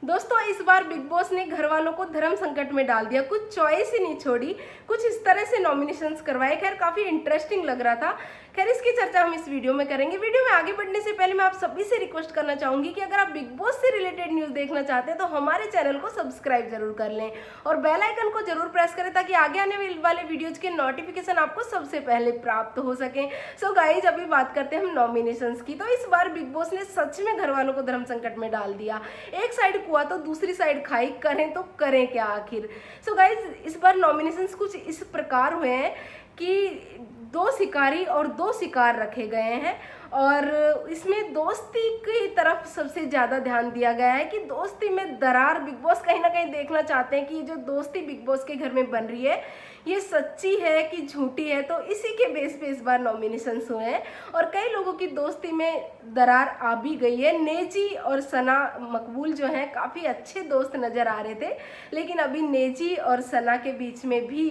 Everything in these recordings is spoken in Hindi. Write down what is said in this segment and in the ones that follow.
दोस्तों इस बार बिग बॉस ने घर वालों को धर्म संकट में डाल दिया, कुछ चॉइस ही नहीं छोड़ी, कुछ इस तरह से नॉमिनेशंस करवाए। खैर काफी इंटरेस्टिंग लग रहा था। खैर इसकी चर्चा हम इस वीडियो में करेंगे। वीडियो में आगे बढ़ने से पहले मैं आप सभी से रिक्वेस्ट करना चाहूंगी कि अगर आप बिग बॉस से रिलेटेड न्यूज देखना चाहते हैं तो हमारे चैनल को सब्सक्राइब जरूर कर लें और बेल आइकन को जरूर प्रेस करें ताकि आगे आने वाले वीडियोज के नोटिफिकेशन आपको सबसे पहले प्राप्त हो सके। सो गाइज अभी बात करते हैं हम नॉमिनेशंस की। तो इस बार बिग बॉस ने सच में घर वालों को धर्म संकट में डाल दिया। एक साइड कुआ तो दूसरी साइड खाई, करें तो करें क्या आखिर। सो गाइज इस बार नॉमिनेशंस कुछ इस प्रकार हुए हैं कि 2 शिकारी और 2 शिकार रखे गए हैं और इसमें दोस्ती की तरफ सबसे ज़्यादा ध्यान दिया गया है कि दोस्ती में दरार बिग बॉस कहीं ना कहीं देखना चाहते हैं कि जो दोस्ती बिग बॉस के घर में बन रही है ये सच्ची है कि झूठी है। तो इसी के बेस पे इस बार नॉमिनेशंस हुए हैं और कई लोगों की दोस्ती में दरार आ भी गई है। नेजी और सना मकबूल जो हैं काफ़ी अच्छे दोस्त नज़र आ रहे थे, लेकिन अभी नेजी और सना के बीच में भी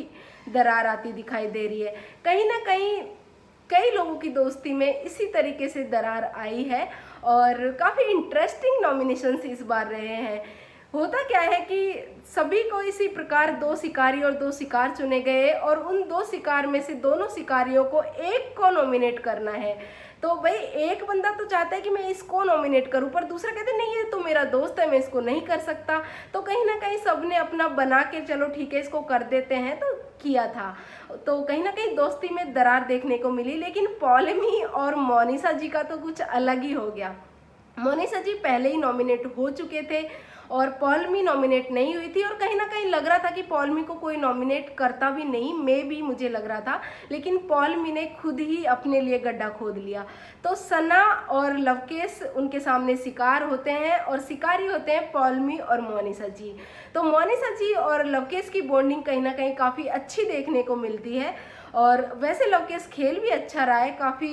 दरार आती दिखाई दे रही है। कहीं ना कहीं कई लोगों की दोस्ती में इसी तरीके से दरार आई है और काफ़ी इंटरेस्टिंग नॉमिनेशंस इस बार रहे हैं। होता क्या है कि सभी को इसी प्रकार 2 शिकारी और 2 शिकार चुने गए और उन 2 शिकार में से दोनों शिकारियों को एक को नॉमिनेट करना है। तो भाई एक बंदा तो चाहता है कि मैं इसको नॉमिनेट करूं, पर दूसरा कहते नहीं ये तो मेरा दोस्त है मैं इसको नहीं कर सकता। तो कहीं ना कहीं सबने अपना बना के चलो ठीक है इसको कर देते हैं तो किया था। तो कहीं ना कहीं दोस्ती में दरार देखने को मिली। लेकिन पॉलेमी और मोनिसा जी का तो कुछ अलग ही हो गया। मोनिसा जी पहले ही नॉमिनेट हो चुके थे और पॉलमी नॉमिनेट नहीं हुई थी और कहीं ना कहीं लग रहा था कि पॉलमी को कोई नॉमिनेट करता भी नहीं, मैं भी मुझे लग रहा था, लेकिन पॉलमी ने खुद ही अपने लिए गड्ढा खोद लिया। तो सना और लवकेश उनके सामने शिकार होते हैं और शिकारी होते हैं पॉलमी और मोनिसा जी। तो मोनिसा जी और लवकेश की बॉन्डिंग कहीं ना कहीं काफ़ी अच्छी देखने को मिलती है और वैसे लवकेश खेल भी अच्छा रहा है, काफ़ी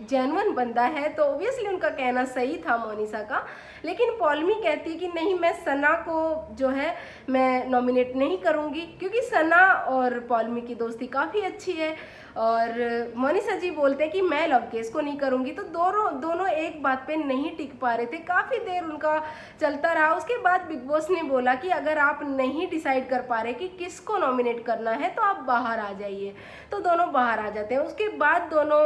जेन्युइन बंदा है, तो ऑब्वियसली उनका कहना सही था मोनिसा का। लेकिन पॉलमी कहती है कि नहीं मैं सना को जो है मैं नॉमिनेट नहीं करूँगी क्योंकि सना और पॉलमी की दोस्ती काफ़ी अच्छी है और मोनिसा जी बोलते हैं कि मैं लवकेश को नहीं करूँगी। तो दोनों एक बात पे नहीं टिक पा रहे थे, काफ़ी देर उनका चलता रहा। उसके बाद बिग बॉस ने बोला कि अगर आप नहीं डिसाइड कर पा रहे कि किसको नॉमिनेट करना है तो आप बाहर आ जाइए। तो दोनों बाहर आ जाते हैं। उसके बाद दोनों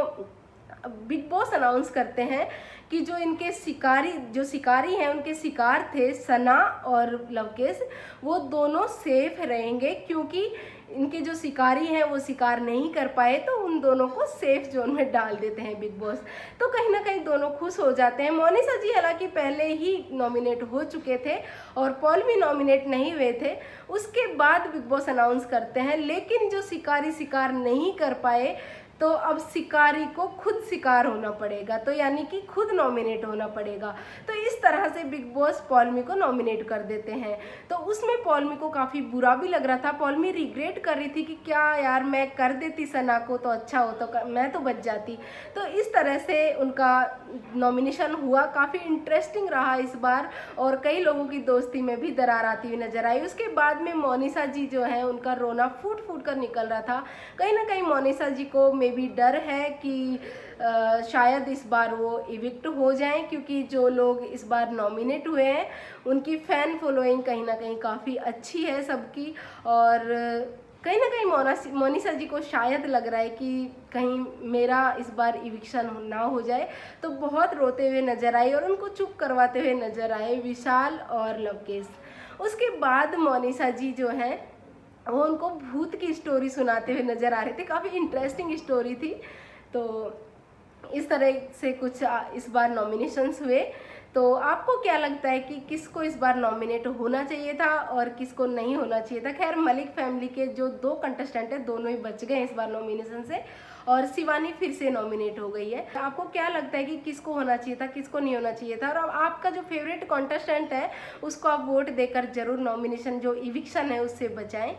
बिग बॉस अनाउंस करते हैं कि जो इनके शिकारी हैं उनके शिकार थे सना और लवकेश, वो दोनों सेफ रहेंगे क्योंकि इनके जो शिकारी हैं वो शिकार नहीं कर पाए, तो उन दोनों को सेफ जोन में डाल देते हैं बिग बॉस। तो कहीं ना कहीं दोनों खुश हो जाते हैं। मोनिसा जी हालांकि पहले ही नॉमिनेट हो चुके थे और पॉलमी नॉमिनेट नहीं हुए थे। उसके बाद बिग बॉस अनाउंस करते हैं, लेकिन जो शिकारी शिकार नहीं कर पाए तो अब शिकारी को खुद शिकार होना पड़ेगा, तो यानी कि खुद नॉमिनेट होना पड़ेगा। तो इस तरह से बिग बॉस पॉलमी को नॉमिनेट कर देते हैं। तो उसमें पॉलमी को काफ़ी बुरा भी लग रहा था। पॉलमी रिग्रेट कर रही थी कि क्या यार मैं कर देती सना को तो अच्छा हो, तो मैं तो बच जाती। तो इस तरह से उनका नॉमिनेशन हुआ। काफ़ी इंटरेस्टिंग रहा इस बार और कई लोगों की दोस्ती में भी दरार आती हुई नजर आई। उसके बाद में मोनिसा जी जो है उनका रोना फूट फूट कर निकल रहा था। कहीं ना कहीं मोनिसा जी को मे भी डर है कि शायद इस बार वो इविक्ट हो जाएं क्योंकि जो लोग इस बार नॉमिनेट हुए हैं उनकी फ़ैन फॉलोइंग कहीं ना कहीं काफ़ी अच्छी है सबकी और कहीं ना कहीं मोनिसा जी को शायद लग रहा है कि कहीं मेरा इस बार इविक्शन ना हो जाए। तो बहुत रोते हुए नजर आई और उनको चुप करवाते हुए नजर आए विशाल और लवकेश। उसके बाद मोनिसा जी जो है वो उनको भूत की स्टोरी सुनाते हुए नज़र आ रहे थे। काफ़ी इंटरेस्टिंग स्टोरी थी। तो इस तरह से कुछ इस बार नॉमिनेशंस हुए। तो आपको क्या लगता है कि किसको इस बार नॉमिनेट होना चाहिए था और किसको नहीं होना चाहिए था? खैर मलिक फैमिली के जो 2 कंटेस्टेंट हैं दोनों ही बच गए इस बार नॉमिनेशन से और शिवानी फिर से नॉमिनेट हो गई है। आपको क्या लगता है कि किसको होना चाहिए था, किसको नहीं होना चाहिए था? और अब आपका जो फेवरेट कंटेस्टेंट है उसको आप वोट देकर जरूर नॉमिनेशन जो इविक्शन है उससे बचाएं।